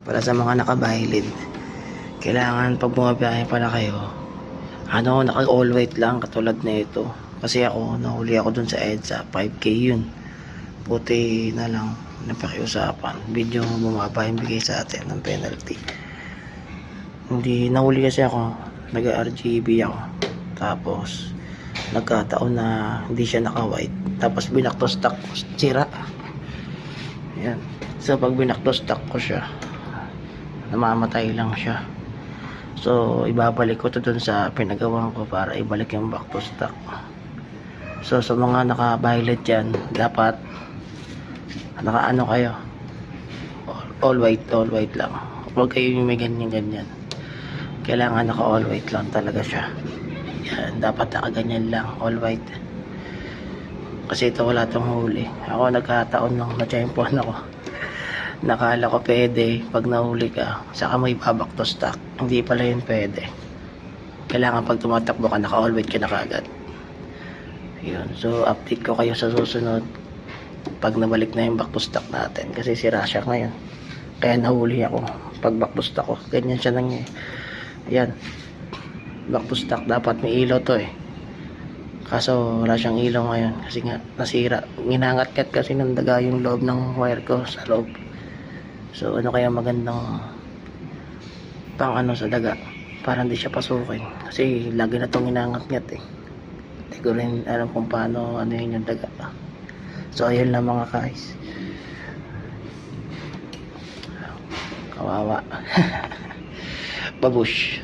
Para sa mga nakabaylid, kailangan pag bumabiyahe pala kayo, naka all white lang katulad na ito. Kasi ako, nahuli ako dun sa EDSA, 5K yun. Buti na lang, napakiusapan. Video bumaba yung bigay sa atin ng penalty. Hindi, nahuli kasi ako, nag-RGB ako. Tapos, nagkataon na hindi siya naka-white. Tapos binaktostock ko, sira. Yan. So, pag binaktostock ko siya, namamatay lang siya. So, ibabalik ko to dun sa pinagawan ko para ibalik yung back to stock. So, sa mga naka-violet dyan, dapat naka-ano kayo, all white lang. Huwag kayo yung may ganyan. Kailangan naka all white lang talaga siya. Yan, dapat naka-ganyan lang, all white. Kasi ito wala tong huli. Ako nagkataon lang na-champion ako. Nakala ko pwede pag nahuli ka, saka may babak to stock. Hindi pala yun pwede. Kailangan pag tumatakbo ka, naka all white ka na kagad. Yun. So, update ko kayo sa susunod pag nabalik na yung back to stock natin. Kasi sira siya ngayon. Kaya nahuli ako pag back to stock ko. Ganyan siya nang yan. Back to stock. Dapat may ilaw to eh. Kaso wala siyang ilaw ngayon. Kasi nga nasira. Ginangat-kat kasi ng daga yung loob ng wire ko sa loob. So, ano kaya magandang pang ano sa daga para hindi siya pasukin. Kasi lagi na itong inangat-ngat eh. Hindi ko rin alam kung paano ano yun yung daga. So, ayun lang mga guys. Kawawa. Babush.